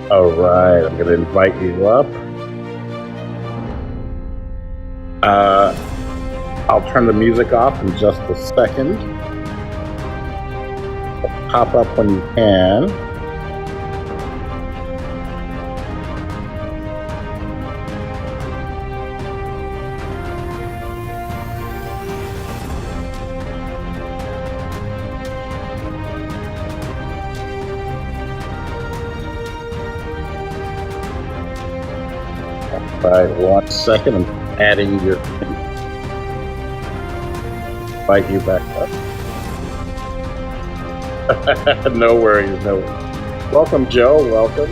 All right, I'm going to invite you up. Uh, I'll turn the music off in just a second. Pop up when you can. All right, 1 second. I'm adding your invite you back up. No worries, no worries. Welcome, Joe. Welcome.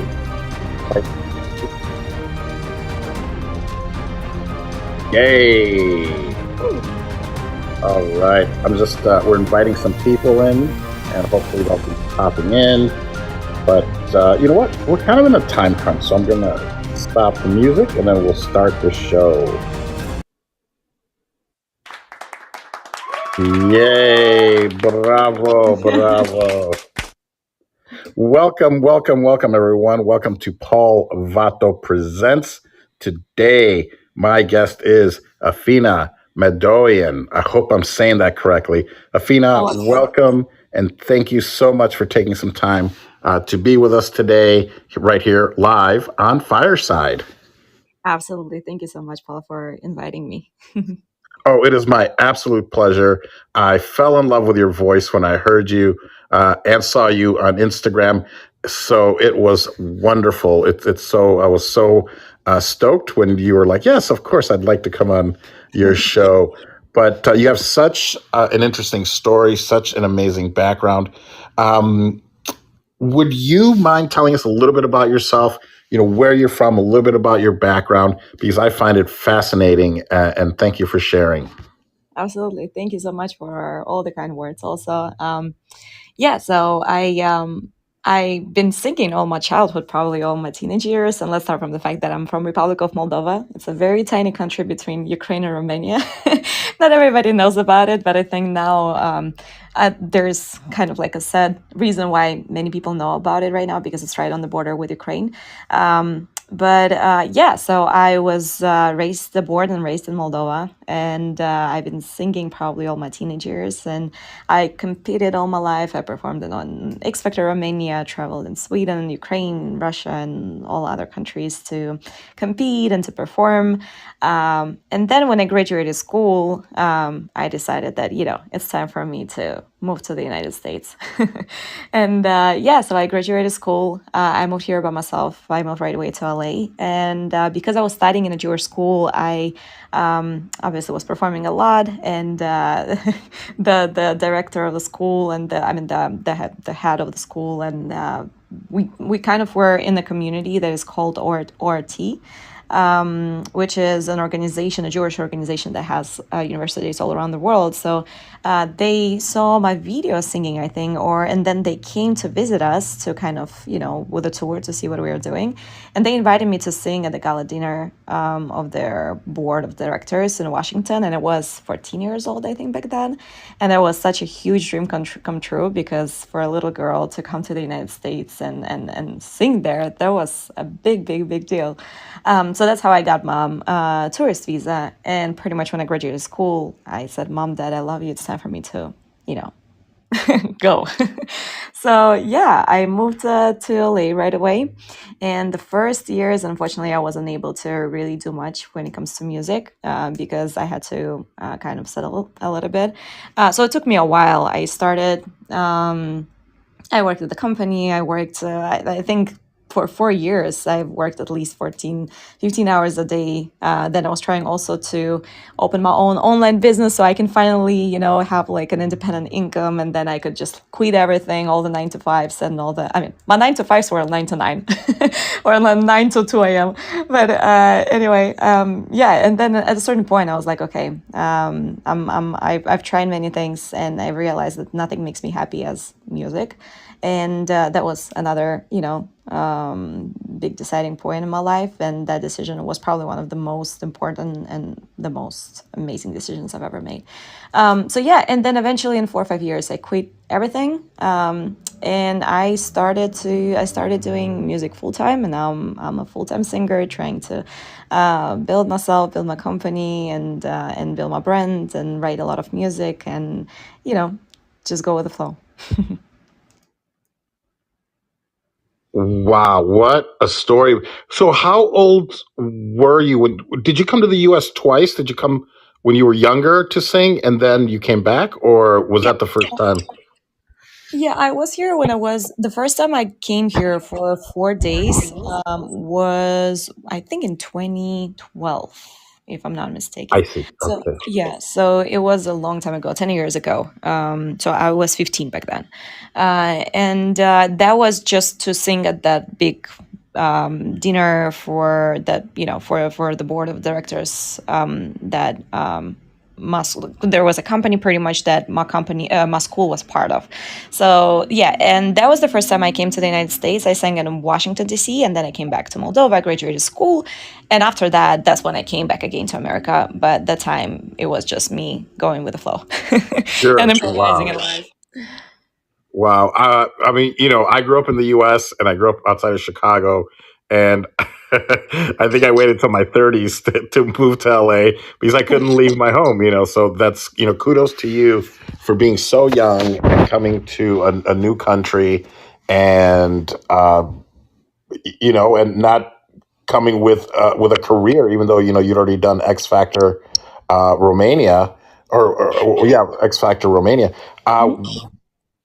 Yay! All right, I'm just we're inviting some people in, and hopefully they'll be popping in. But you know what? We're kind of in a time crunch, so I'm gonna stop the music and then we'll start the show. Yay! Bravo! Bravo! Welcome, welcome, welcome, everyone. Welcome to Paul Vato Presents. Today, my guest is Afina Madoian. I hope I'm saying that correctly. Afina, welcome, and thank you so much for taking some time to be with us today, right here, live on Fireside. Absolutely. Thank you so much, Paul, for inviting me. Oh, it is my absolute pleasure. I fell in love with your voice when I heard you and saw you on Instagram. So it was wonderful. It's so I was so stoked when you were like, "Yes, of course, I'd like to come on your show." But you have such an interesting story, such an amazing background. Um, would you mind telling us a little bit about yourself? You know, where you're from, a little bit about your background, because I find it fascinating. And thank you for sharing. Absolutely. Thank you so much for all the kind words also. Yeah, so I've been singing all my childhood, probably all my teenage years. And let's start from the fact that I'm from Republic of Moldova. It's a very tiny country between Ukraine and Romania. Not everybody knows about it, but I think now there's kind of like a sad reason why many people know about it right now, because it's right on the border with Ukraine. But yeah, so I was born and raised in Moldova, and I've been singing probably all my teenage years. And I competed all my life. I performed on X Factor Romania, traveled in Sweden, Ukraine, Russia, and all other countries to compete and to perform. And then when I graduated school, I decided that, it's time for me to move to the United States. And yeah, so I graduated school. I moved here by myself. I moved right away to LA. And because I was studying in a Jewish school, I obviously was performing a lot. And the director of the school and the head of the school, and we kind of were in a community that is called ORT, which is an organization, a Jewish organization that has universities all around the world. So they saw my video singing, I think, and then they came to visit us to kind of, with a tour to see what we were doing. And they invited me to sing at the gala dinner of their board of directors in Washington. And I was 14 years old, I think, back then. And that was such a huge dream come true, because for a little girl to come to the United States and sing there, that was a big, big, big deal. So that's how I got my tourist visa. And pretty much when I graduated school, I said, Mom, Dad, I love you. It's time for me to, go. So yeah, I moved to LA right away. And the first years, unfortunately, I wasn't able to really do much when it comes to music because I had to kind of settle a little bit. So it took me a while. I worked at the company. I worked, I think, for 4 years. I've worked at least 14, 15 hours a day. Then I was trying also to open my own online business so I can finally, have like an independent income. And then I could just quit everything, all the 9 to 5s and my 9 to 5s were 9 to 9 or 9 to 2 a.m. But anyway, yeah. And then at a certain point, I was like, okay, I've tried many things, and I realized that nothing makes me happy as music. And that was another, big deciding point in my life. And that decision was probably one of the most important and the most amazing decisions I've ever made. So yeah, and then eventually in 4 or 5 years, I quit everything. and I started doing music full time, and now I'm a full time singer, trying to build myself, build my company, and build my brand, and write a lot of music, and you know, just go with the flow. Wow, what a story. So how old were you when did you come to the US twice? Did you come when you were younger to sing and then you came back, or was Yeah. that the first time? Yeah, I was here when I was the first time I came here for 4 days. Was I think in 2012, if I'm not I mistaken. see. So Okay. yeah, so it was a long time ago, 10 years ago. So I was 15 back then, and that was just to sing at that big dinner for that, for the board of directors, that there was a company pretty much that my school was part of. So yeah, and that was the first time I came to the United States. I sang in Washington D.C., and then I came back to Moldova. I graduated school, and after that, that's when I came back again to America. But that time it was just me going with the flow and Sure. improvising Wow. in life. Wow. I mean, I grew up in the US and I grew up outside of Chicago. And I think I waited till my 30s to move to LA because I couldn't leave my home, So that's, kudos to you for being so young and coming to a new country and, and not coming with a career, even though, you'd already done X Factor Romania or yeah, X Factor Romania. Uh, Mhm.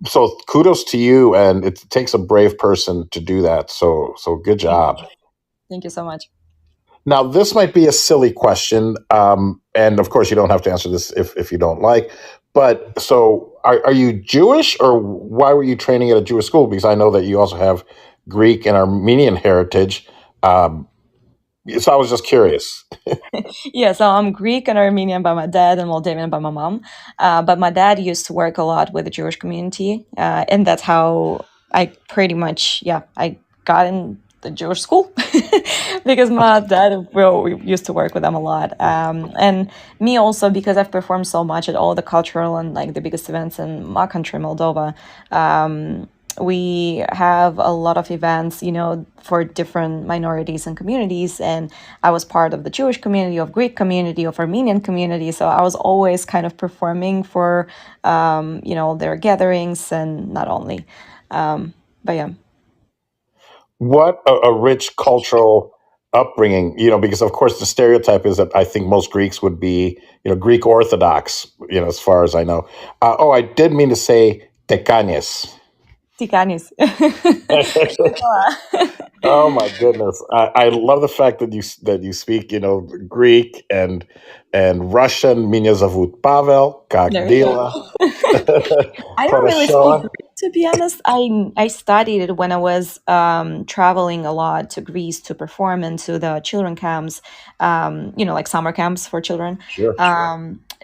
so kudos to you, and it takes a brave person to do that. So good Thank job. you. Thank you so much. Now this might be a silly question, and of course you don't have to answer this if you don't like. But so are you Jewish, or why were you training at a Jewish school? Because I know that you also have Greek and Armenian heritage. Um, so I was just curious. Yeah, so I'm Greek and Armenian by my dad and Moldavian by my mom. But my dad used to work a lot with the Jewish community, and that's how I pretty much, yeah, I got in the Jewish school because my dad we used to work with them a lot. And me also, because I've performed so much at all the cultural and like the biggest events in my country, Moldova. We have a lot of events, for different minorities and communities. And I was part of the Jewish community, of Greek community, of Armenian community. So I was always kind of performing for, their gatherings, and not only. But yeah. What a rich cultural upbringing, because of course the stereotype is that I think most Greeks would be, Greek Orthodox, as far as I know. Oh, I did mean to say tecanes. Tikanis. Oh my goodness, I love the fact that you speak, Greek and Russian. Меня зовут Pavel, как There you дела? go. I don't really speak Хорошо. Greek, to be honest. I studied it when I was traveling a lot to Greece to perform into the children camps, like summer camps for children. Sure,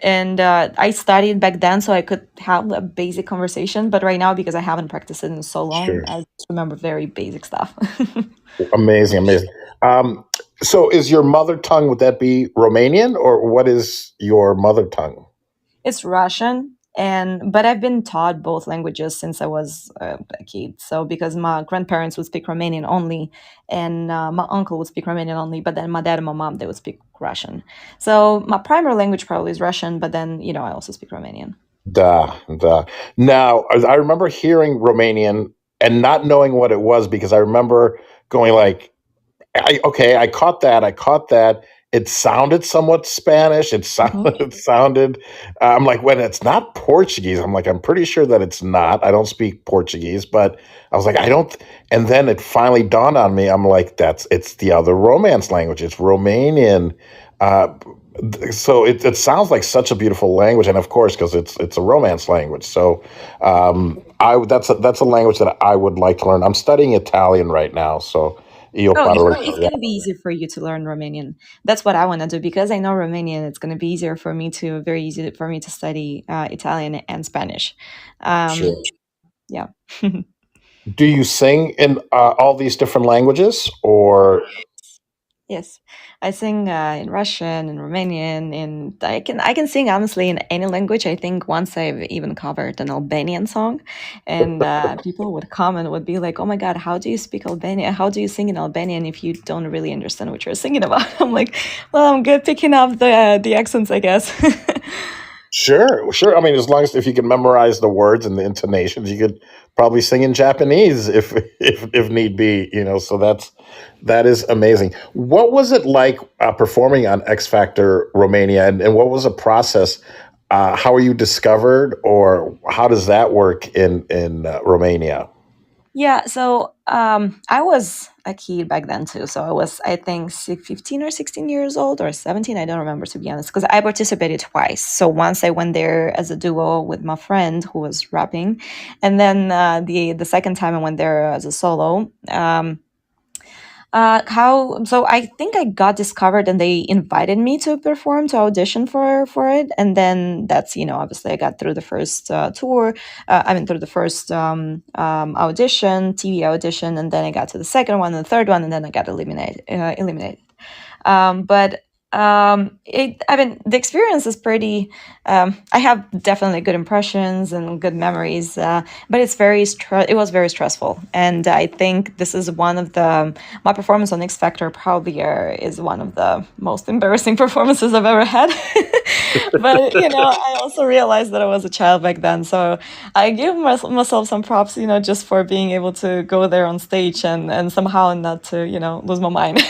And I studied back then, so I could have a basic conversation. But right now, because I haven't practiced it in so long, sure. I just remember very basic stuff. Amazing, amazing. Um, so is your mother tongue, would that be Romanian, or what is your mother tongue? It's Russian, and but I've been taught both languages since I was a kid. So because my grandparents would speak Romanian only, and my uncle would speak Romanian only, but then my dad and my mom, they would speak Russian. So my primary language probably is Russian, but then I also speak Romanian. Duh, duh. Now, I remember hearing Romanian and not knowing what it was because I remember going like, okay, I caught that. I caught that. It sounded somewhat Spanish. It Mhm. sounded. It sounded. I'm like, when it's not Portuguese, I'm like, I'm pretty sure that it's not. I don't speak Portuguese, but I was like, I don't. And then it finally dawned on me. I'm like, it's the other Romance language. It's Romanian. Uh, so it sounds like such a beautiful language, and of course, because it's a Romance language. So that's a language that I would like to learn. I'm studying Italian right now, so io Oh, parlo it's italiano. gonna be easier for you to learn Romanian. That's what I want to do because I know Romanian. It's gonna be very easy for me to study Italian and Spanish. Um, Sure. yeah. Do you sing in all these different languages, or Yes, I sing in Russian and Romanian, and I can sing honestly in any language. I think once I've even covered an Albanian song, and people would come and would be like, "Oh my God, how do you speak Albanian? How do you sing in Albanian if you don't really understand what you're singing about?" I'm like, "Well, I'm good picking up the accents, I guess." Sure, sure. I mean, as long as if you can memorize the words and the intonations, you could probably sing in Japanese if need be. So that is amazing. What was it like performing on X Factor Romania, and what was the process? How were you discovered, or how does that work in Romania? Yeah, so I was a kid back then too. So I was, I think, 15 or 16 years old or 17. I don't remember, to be honest, because I participated twice. So once I went there as a duo with my friend who was rapping, and then the second time I went there as a solo. How so? I think I got discovered, and they invited me to perform, to audition for it, and then that's, obviously I got through the first tour. I mean, through the first audition, TV audition, and then I got to the second one and the third one, and then I got eliminated. But I mean, the experience is pretty. I have definitely good impressions and good memories, but it was very stressful, and I think this is one of the my performance on X Factor probably is one of the most embarrassing performances I've ever had. But I also realized that I was a child back then, so I give myself some props, just for being able to go there on stage and somehow not to lose my mind.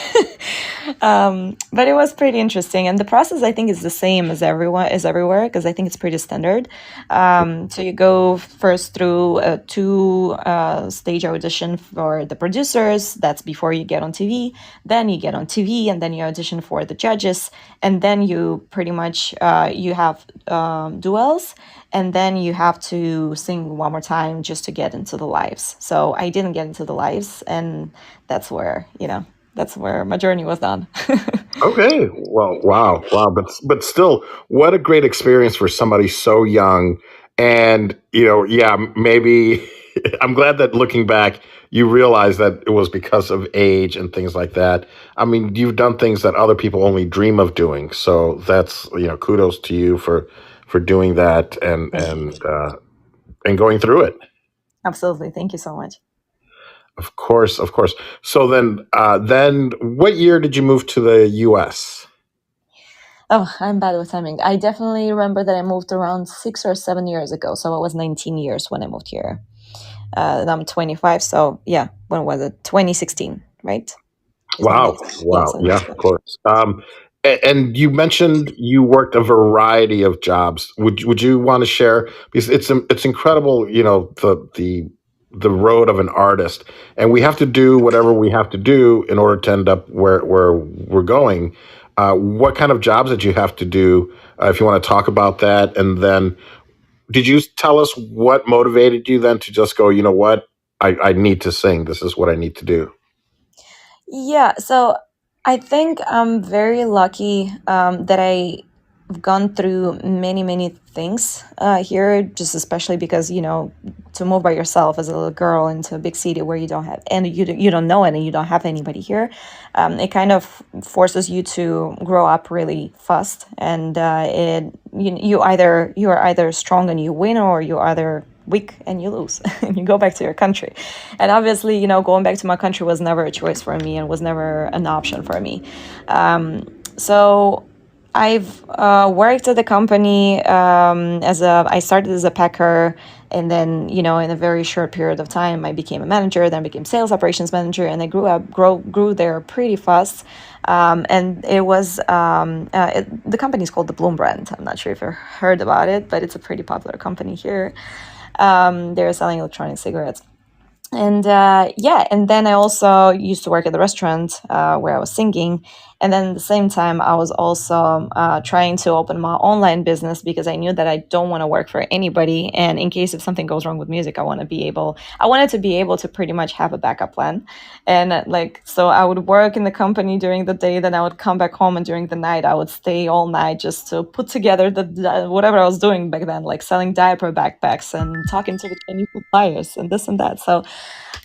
But it was pretty interesting, and the process I think is the same as everywhere, because I think it's pretty standard. So you go first through a two stage audition for the producers. That's before you get on TV. Then you get on TV, and then you audition for the judges, and then you pretty much you have duels, and then you have to sing one more time just to get into the lives. So I didn't get into the lives, and that's where my journey was done. Okay. Well, wow, wow. But still, what a great experience for somebody so young. And yeah, maybe I'm glad that looking back, you realize that it was because of age and things like that. I mean, you've done things that other people only dream of doing. So that's kudos to you for doing that Thank you. and going through it. Absolutely. Thank you so much. Of course, of course. So then what year did you move to the U.S.? Oh, I'm bad with timing. I definitely remember that I moved around 6 or 7 years ago. So I was 19 years when I moved here. And I'm 25. So yeah, when was it? 2016, right? So Wow. yeah, Wow. 7 years Yeah, ago. of course. And you mentioned you worked a variety of jobs. Would you want to share? Because it's incredible, the road of an artist, and we have to do whatever we have to do in order to end up where we're going. What kind of jobs did you have to do? If you want to talk about that, and then did you tell us what motivated you then to just go? You know what? I need to sing. This is what I need to do. Yeah, so I think I'm very lucky that I've gone through many, many things here, just especially because, to move by yourself as a little girl into a big city where you don't have, and you don't know it and you don't have anybody here, it kind of forces you to grow up really fast. And you are either strong and you win, or you are either weak and you lose and you go back to your country. And obviously, going back to my country was never a choice for me and was never an option for me. So I've worked at the company I started as a packer, and then in a very short period of time I became a manager, then became sales operations manager, and I grew there pretty fast. And it was the company is called the Bloom brand. I'm not sure if you've heard about it, but it's a pretty popular company here. They're selling electronic cigarettes. And yeah, and then I also used to work at the restaurant where I was singing. And then at the same time, I was also trying to open my online business because I knew that I don't want to work for anybody. And in case if something goes wrong with music, I wanted to be able to pretty much have a backup plan. And like, so I would work in the company during the day, then I would come back home, and during the night, I would stay all night just to put together whatever I was doing back then, like selling diaper backpacks and talking to the new suppliers and this and that. So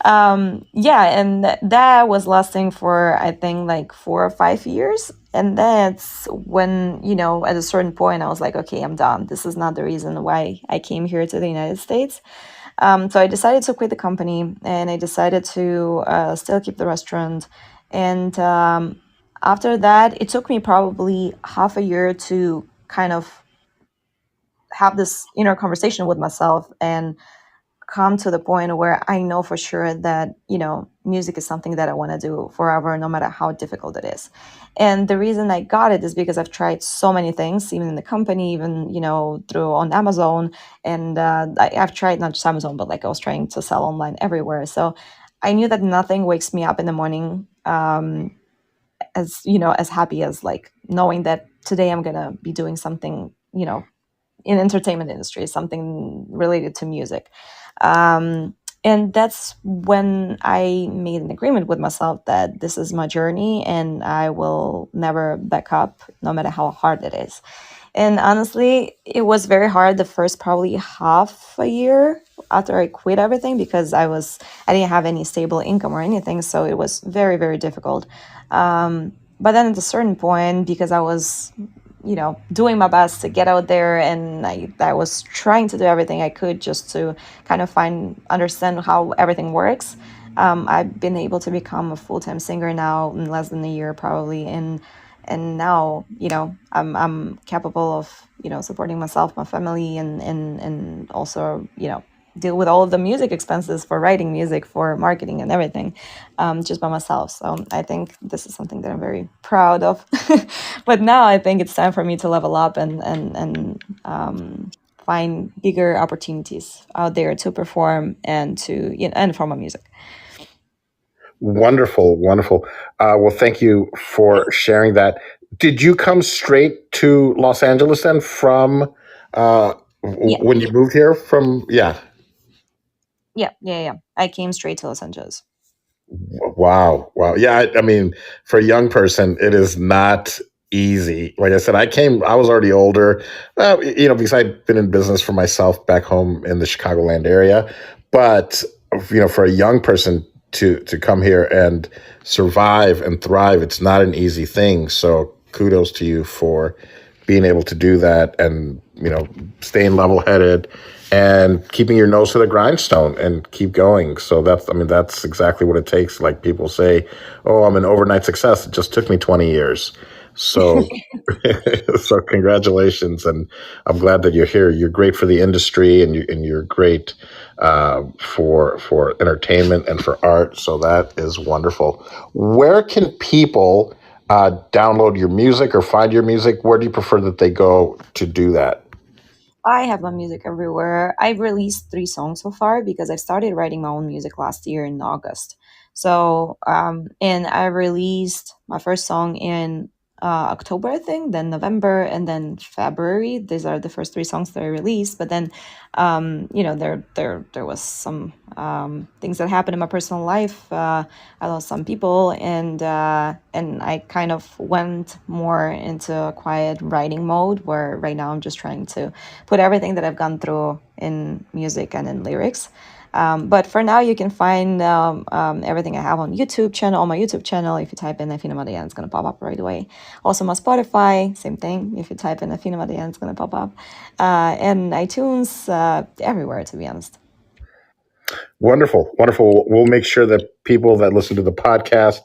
yeah, and that was lasting for I think like 4 or 5 years. And that's when, at a certain point I was like, okay, I'm done. This is not the reason why I came here to the United States. So I decided to quit the company, and I decided to still keep the restaurant. And after that, it took me probably half a year to kind of have this inner conversation with myself and come to the point where I know for sure that, music is something that I want to do forever, no matter how difficult it is. And the reason I got it is because I've tried so many things, even in the company, even, through on Amazon. And I've tried not just Amazon, but like I was trying to sell online everywhere. So I knew that nothing wakes me up in the morning as happy as like knowing that today I'm going to be doing something, in entertainment industry, something related to music. um, and that's when I made an agreement with myself that this is my journey and I will never back up, no matter how hard it is. And honestly, it was very hard the first probably half a year after I quit everything, because I didn't have any stable income or anything, so it was very, very difficult. But then at a certain point, because I was, doing my best to get out there, and I was trying to do everything I could just to kind of understand how everything works. I've been able to become a full-time singer now in less than a year, probably, and now, I'm capable of, supporting myself, my family, and also, deal with all of the music expenses for writing music, for marketing and everything, just by myself. So I think this is something that I'm very proud of. But now I think it's time for me to level up and find bigger opportunities out there to perform and to, and for my music. Wonderful, wonderful. Well, thank you for sharing that. Did you come straight to Los Angeles then from Yeah, when you moved here? From yeah, yeah. I came straight to Los Angeles. wow, wow. Yeah, I mean, for a young person, it is not easy. Like I said, I was already older, because I'd been in business for myself back home in the Chicagoland area. But, for a young person to come here and survive and thrive, it's not an easy thing. So kudos to you for being able to do that and, staying level headed and keeping your nose to the grindstone and keep going. So that's exactly what it takes. Like people say, oh, I'm an overnight success. It just took me 20 years. So, so congratulations. And I'm glad that you're here. You're great for the industry and you're great for entertainment and for art. So that is wonderful. Where can people download your music or find your music? Where do you prefer that they go to do that? I have my music everywhere. I've released 3 songs so far because I started writing my own music last year in August. So, and I released my first song in October, I think, then November, and then February. These are the first 3 songs that I released. But then, there was some things that happened in my personal life. I lost some people, and I kind of went more into a quiet writing mode, where right now I'm just trying to put everything that I've gone through in music and in lyrics. But for now, you can find everything I have on my YouTube channel. If you type in Afina Madoian, it's going to pop up right away. Also, my Spotify, same thing. If you type in Afina Madoian, it's going to pop up. And iTunes, everywhere, to be honest. Wonderful, wonderful. We'll make sure that people that listen to the podcast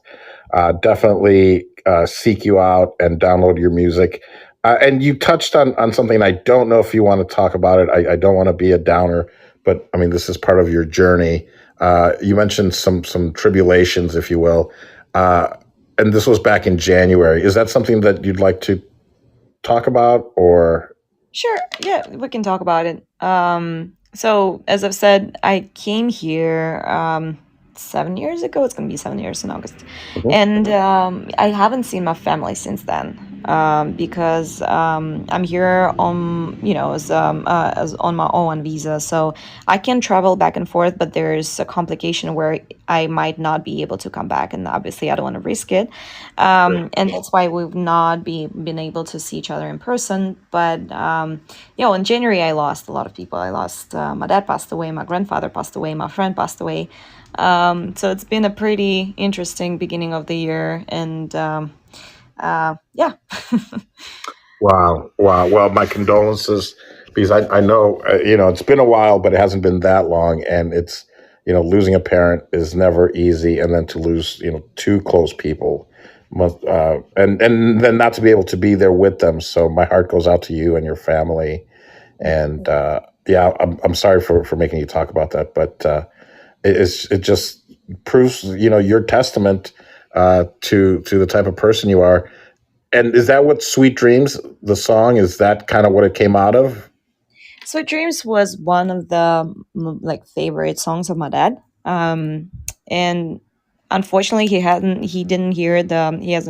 definitely seek you out and download your music. And you touched on something. I don't know if you want to talk about it. I don't want to be a downer, but I mean, this is part of your journey. You mentioned some tribulations, if you will, uh, and this was back in January. Is that something that you'd like to talk about, or Sure. Yeah, we can talk about it. So, as I've said, I came here 7 years ago. It's going to be 7 years in August. Mhm. And I haven't seen my family since then, because I'm here on, as on my own visa. So I can travel back and forth, but there's a complication where I might not be able to come back. And obviously, I don't want to risk it. And that's why we've not been able to see each other in person. But, in January, I lost a lot of people. I lost, my dad passed away, my grandfather passed away, my friend passed away. So it's been a pretty interesting beginning of the year. And yeah. Wow, wow. Well, my condolences, because I know, it's been a while, but it hasn't been that long, and it's, losing a parent is never easy, and then to lose, two close people, and then not to be able to be there with them. So my heart goes out to you and your family, and yeah, I'm sorry for making you talk about that, but it just proves, your testament to the type of person you are. And is that what Sweet Dreams, the song, is that kind of what it came out of? Sweet Dreams was one of the like favorite songs of my dad. And unfortunately, he hasn't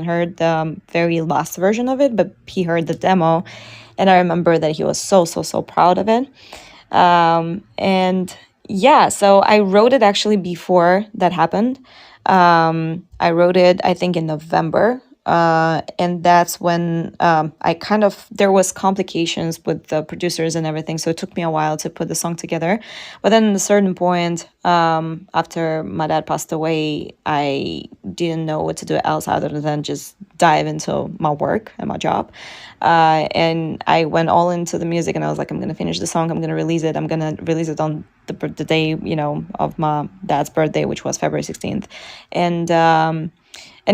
heard the very last version of it, but he heard the demo, and I remember that he was so so so proud of it. And yeah, so I wrote it actually before that happened. I wrote it, I think, in November. And that's when I kind of there was complications with the producers and everything, so it took me a while to put the song together. But then at a certain point, after my dad passed away, I didn't know what to do else other than just dive into my work and my job. And I went all into the music, and I was like, I'm gonna finish the song. I'm gonna release it. I'm gonna release it on the day, of my dad's birthday, which was February 16th. And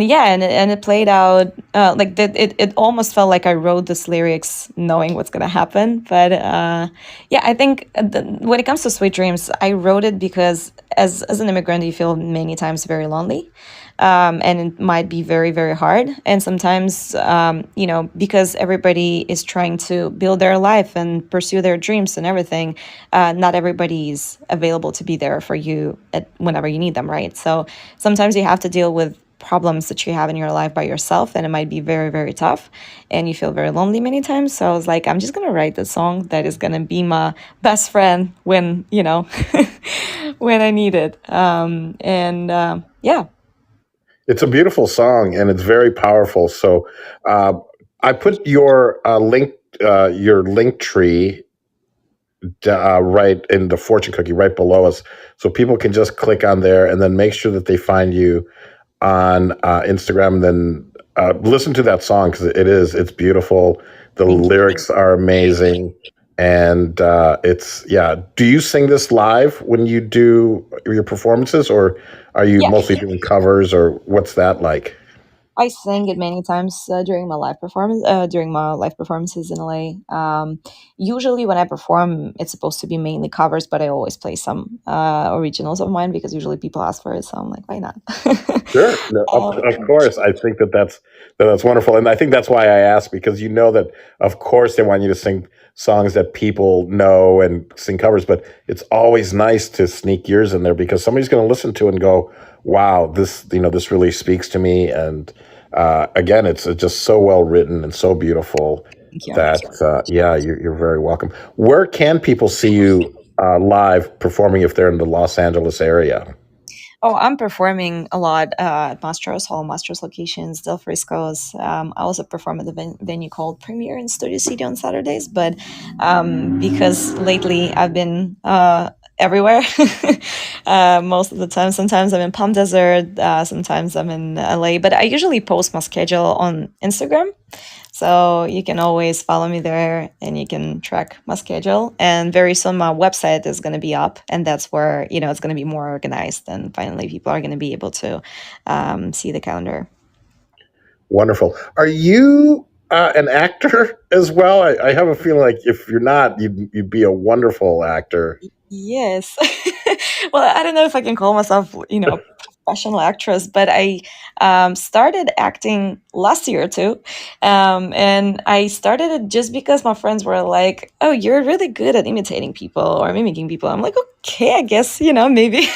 yeah, and it played out like that. It almost felt like I wrote this lyrics knowing what's gonna happen. But yeah, I think when it comes to Sweet Dreams, I wrote it because as an immigrant, you feel many times very lonely, and it might be very very hard. And sometimes, because everybody is trying to build their life and pursue their dreams and everything, not everybody is available to be there for you whenever you need them, right? So sometimes you have to deal with problems that you have in your life by yourself, and it might be very very tough, and you feel very lonely many times. So I was like, I'm just gonna write the song that is gonna be my best friend when when I need it. And yeah. It's a beautiful song and it's very powerful. So uh, I put your link tree right in the fortune cookie right below us, so people can just click on there and then make sure that they find you on Instagram. Then listen to that song because it's beautiful. The Thank you. lyrics are amazing, and it's yeah. Do you sing this live when you do your performances, or are you Yeah, mostly doing covers, or what's that like? I sang it many times during my live performances in LA. Usually, when I perform, it's supposed to be mainly covers, but I always play some originals of mine because usually people ask for it. So I'm like, why not? Sure, no, of course. I think that's wonderful, and I think that's why I asked, because you know that of course they want you to sing songs that people know and sing covers, but it's always nice to sneak yours in there because somebody's going to listen to it and go, "Wow, this really speaks to me." And again, it's just so well written and so beautiful Thank you. that yeah, you're very welcome. Where can people see you live performing if they're in the Los Angeles area? Oh, I'm performing a lot at Mastro's, Hall Mastro's locations, Del Frisco's. I also perform at the venue called Premiere in Studio City on Saturdays, but because lately I've been everywhere most of the time. Sometimes I'm in Palm Desert, sometimes I'm in LA, but I usually post my schedule on Instagram. So you can always follow me there and you can track my schedule. And very soon my website is going to be up, and that's where, it's going to be more organized, and finally people are going to be able to see the calendar. Wonderful. Are you an actor as well? I have a feeling like if you're not, you'd be a wonderful actor. Yes. Well, I don't know if I can call myself, professional actress, but I started acting last year too. And I started it just because my friends were like, "Oh, you're really good at imitating people or mimicking people." I'm like, "Okay, I guess, maybe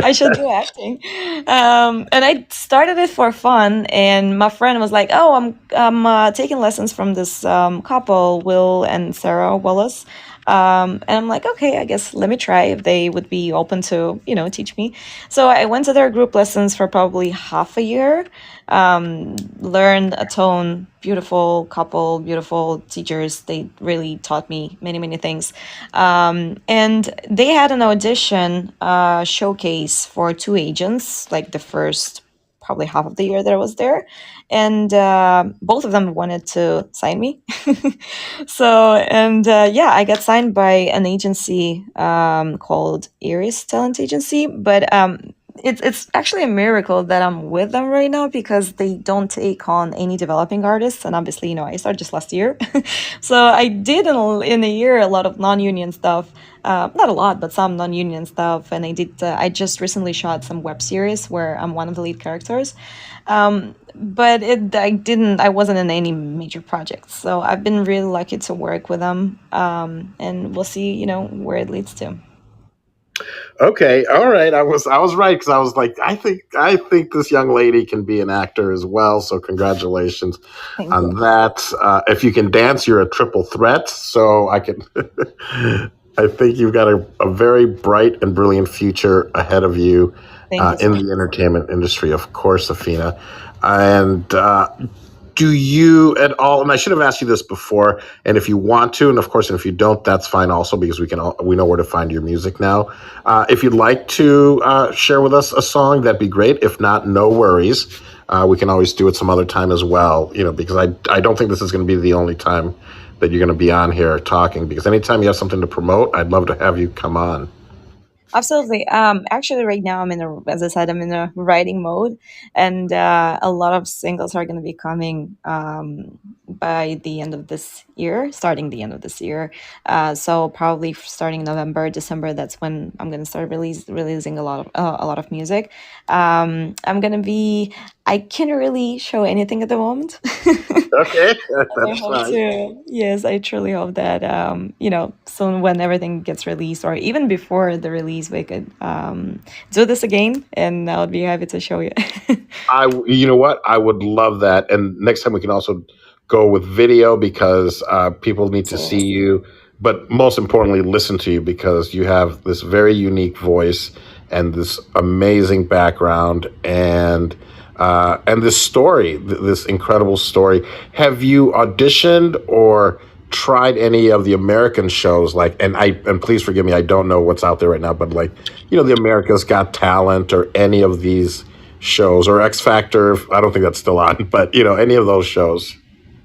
I should do acting." And I started it for fun. And my friend was like, "Oh, I'm taking lessons from this couple, Will and Sarah Wallace." And I'm like, okay, I guess let me try if they would be open to, teach me. So I went to their group lessons for probably half a year, learned a ton, beautiful couple, beautiful teachers. They really taught me many, many things. And they had an audition showcase for two agents, like the first probably half of the year that I was there. And both of them wanted to sign me. So, and yeah, I got signed by an agency called Iris Talent Agency. But it's actually a miracle that I'm with them right now because they don't take on any developing artists. And obviously, I started just last year. So I did in a year a lot of non-union stuff. Not a lot, but some non-union stuff. And I just recently shot some web series where I'm one of the lead characters. But I wasn't in any major projects. So I've been really lucky to work with them. And we'll see, where it leads to. Okay, all right. I was right because I was like, I think this young lady can be an actor as well. So congratulations Thank on you. that. If you can dance, you're a triple threat. So I can. I think you've got a very bright and brilliant future ahead of you Thank you so in much. the entertainment industry, of course, Afina. And do you at all? And I should have asked you this before. And if you want to, and of course, and if you don't, that's fine also because we know where to find your music now. If you'd like to share with us a song, that'd be great. If not, no worries. We can always do it some other time as well. Because I don't think this is going to be the only time that you're going to be on here talking. Because anytime you have something to promote, I'd love to have you come on. Absolutely. Actually, right now as I said, I'm in a writing mode, and a lot of singles are going to be coming by the end of this year, starting the end of this year. So probably starting November, December. That's when I'm going to start releasing a lot of music. I'm going to be. I can't really show anything at the moment. Okay, I that's hope fine. to. Yes, I truly hope that soon when everything gets released, or even before the release, we could do this again, and I would be happy to show you. You know what? I would love that. And next time we can also go with video because people need to see So you, but most importantly, listen to you because you have this very unique voice and this amazing background and this story, this incredible story. Have you auditioned or tried any of the American shows? And please forgive me, I don't know what's out there right now, but the America's Got Talent or any of these shows or X Factor. I don't think that's still on, but any of those shows.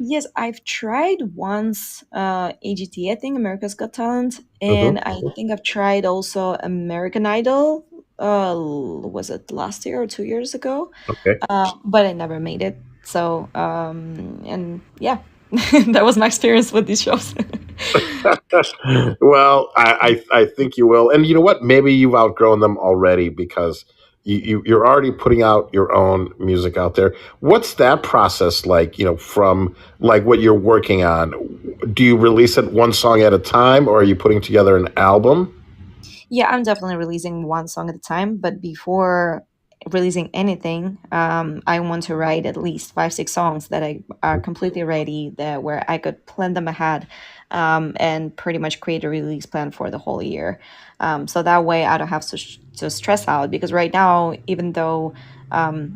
yes, I've tried once AGT, I think America's Got Talent, and Hmm. I think I've tried also American Idol. Was it last year or 2 years ago? Okay. But I never made it. So, and yeah, that was my experience with these shows. Well, I think you will, and you know what? Maybe you've outgrown them already because you're already putting out your own music out there. What's that process like? From like what you're working on. Do you release it one song at a time, or are you putting together an album? Yeah, I'm definitely releasing one song at a time, but before releasing anything, I want to write at least 5, 6 songs that are completely ready, that where I could plan them ahead, and pretty much create a release plan for the whole year. So that way I don't have to stress out because right now, even though I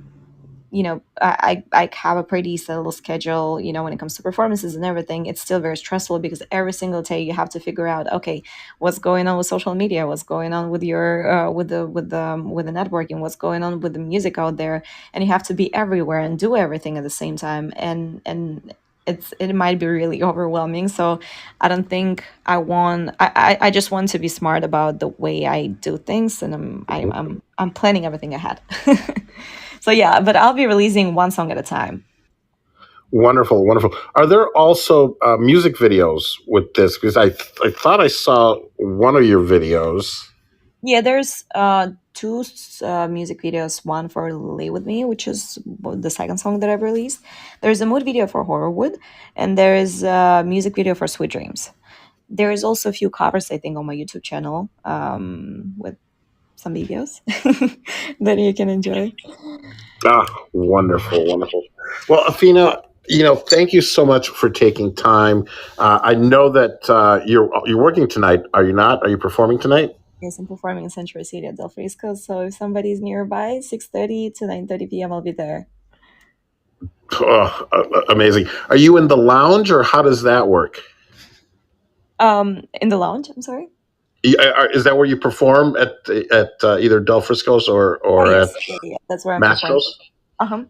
have a pretty settled schedule, when it comes to performances and everything. It's still very stressful because every single day you have to figure out, okay, what's going on with social media, what's going on with your with the networking, what's going on with the music out there, and you have to be everywhere and do everything at the same time, and it might be really overwhelming. So I don't think I just want to be smart about the way I do things, and I'm planning everything ahead. So yeah, but I'll be releasing one song at a time. Wonderful, wonderful. Are there also music videos with this? Because I thought I saw one of your videos. Yeah, there's two music videos. One for "Lay with Me," which is the second song that I've released. There's a mood video for "Horrorwood," and there is a music video for "Sweet Dreams." There is also a few covers, I think, on my YouTube channel with some videos that you can enjoy. Ah, wonderful, wonderful. Well, Afina, thank you so much for taking time. I know that you're working tonight. Are you not? Are you performing tonight? Yes, I'm performing in Central City at Del Frisco, so if somebody's nearby, 6:30 to 9:30 p.m., I'll be there. Oh, amazing. Are you in the lounge, or how does that work? In the lounge, I'm sorry. Is that where you perform at either Del Frisco's Oh or at yes, yeah, yeah, that's where I'm performing. Mastro's? Uh-huh.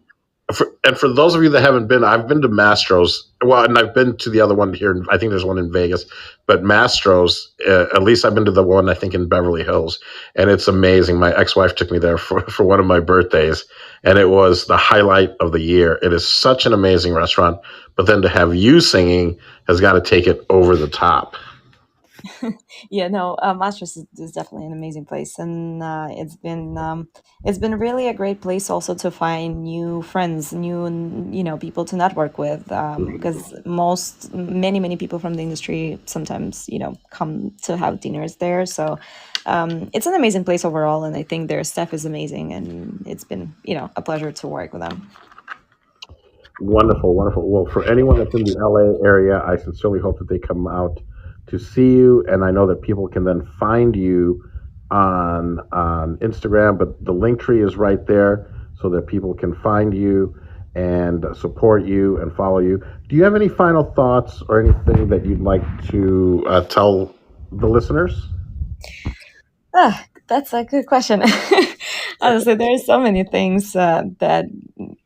And for those of you that haven't been, I've been to Mastro's. Well, and I've been to the other one here. I think there's one in Vegas, but Mastro's. At least I've been to the one I think in Beverly Hills, and it's amazing. My ex-wife took me there for one of my birthdays, and it was the highlight of the year. It is such an amazing restaurant, but then to have you singing has got to take it over the top. Yeah, no, Masters is definitely an amazing place, and it's been really a great place also to find new friends, new people to network with. Because many people from the industry sometimes come to have dinners there. So it's an amazing place overall, and I think their staff is amazing, and it's been a pleasure to work with them. Wonderful, wonderful. Well, for anyone that's in the LA area, I sincerely hope that they come out to see you. And I know that people can then find you on Instagram, but the link tree is right there so that people can find you and support you and follow you. Do you have any final thoughts or anything that you'd like to tell the listeners? That's a good question. Honestly, there's so many things that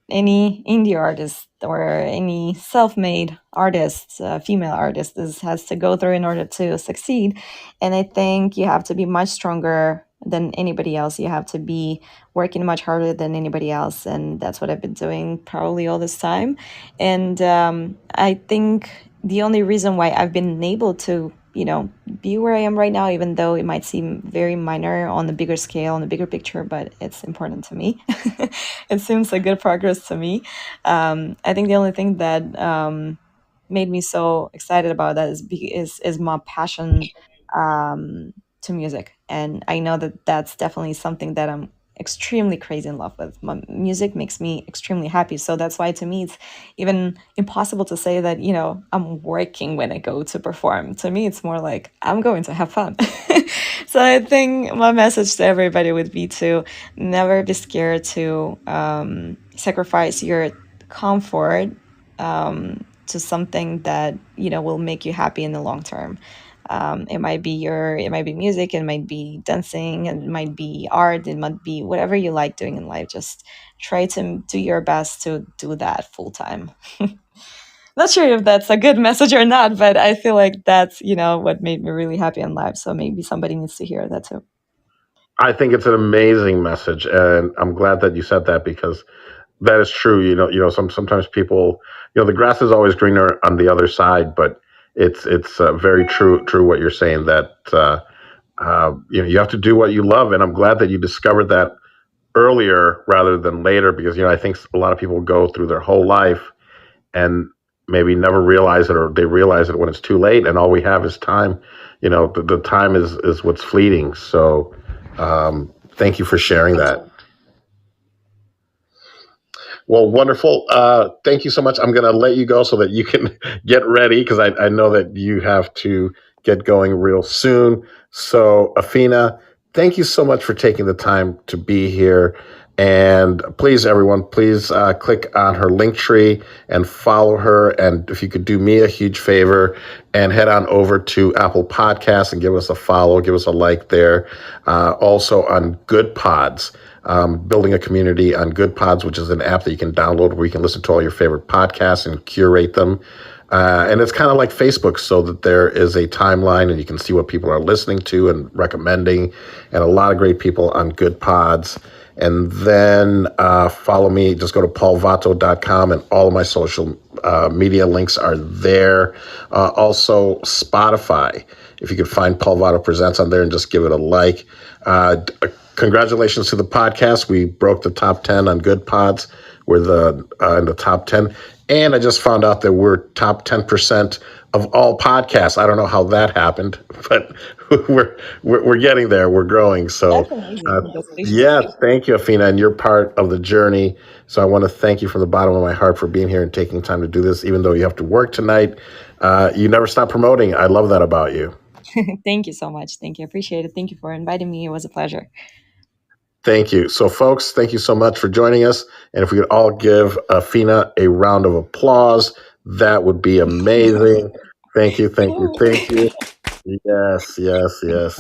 any indie artist or any self-made artist, female artist, has to go through in order to succeed. And I think you have to be much stronger than anybody else. You have to be working much harder than anybody else, and that's what I've been doing probably all this time. And I think the only reason why I've been able to be where I am right now, even though it might seem very minor on the bigger scale, on the bigger picture, but it's important to me. It seems like good progress to me. I think the only thing that made me so excited about that is my passion to music, and I know that that's definitely something that I'm extremely crazy in love with. My music makes me extremely happy, so that's why to me it's even impossible to say that I'm working when I go to perform. To me it's more like I'm going to have fun. So I think my message to everybody would be to never be scared to sacrifice your comfort to something that will make you happy in the long term. It might be music, it might be dancing, it might be art, it might be whatever you like doing in life. Just try to do your best to do that full time. Not sure if that's a good message or not, but I feel like that's what made me really happy in life. So maybe somebody needs to hear that too. I think it's an amazing message, and I'm glad that you said that because that is true. Sometimes people, the grass is always greener on the other side, but it's very true what you're saying that you have to do what you love, and I'm glad that you discovered that earlier rather than later because I think a lot of people go through their whole life and maybe never realize it, or they realize it when it's too late, and all we have is time. The time is what's fleeting. So thank you for sharing that. Well, wonderful. Thank you so much. I'm going to let you go so that you can get ready because I know that you have to get going real soon. So, Afina, thank you so much for taking the time to be here. And please, everyone, please click on her link tree and follow her. And if you could do me a huge favor and head on over to Apple Podcasts and give us a follow, give us a like there. Also on Good Pods, building a community on Good Pods, which is an app that you can download where you can listen to all your favorite podcasts and curate them. And it's kind of like Facebook, so that there is a timeline and you can see what people are listening to and recommending, and a lot of great people on Good Pods. And then follow me. Just go to paulvato.com, and all of my social media links are there. Also, Spotify. If you could find Paul Vato Presents on there and just give it a like. Congratulations to the podcast. We broke the top 10 on Good Pods. We're in the top 10. And I just found out that we're top 10% of all podcasts. I don't know how that happened, but we're getting there. We're growing. So, That's amazing. Congratulations. yeah, thank you, Afina. And you're part of the journey. So I want to thank you from the bottom of my heart for being here and taking time to do this, even though you have to work tonight. You never stop promoting. I love that about you. Thank you so much. Thank you. Appreciate it. Thank you for inviting me. It was a pleasure. Thank you. So, folks, thank you so much for joining us. And if we could all give Afina a round of applause, that would be amazing. Thank you, thank you, thank you. Yes, yes, yes.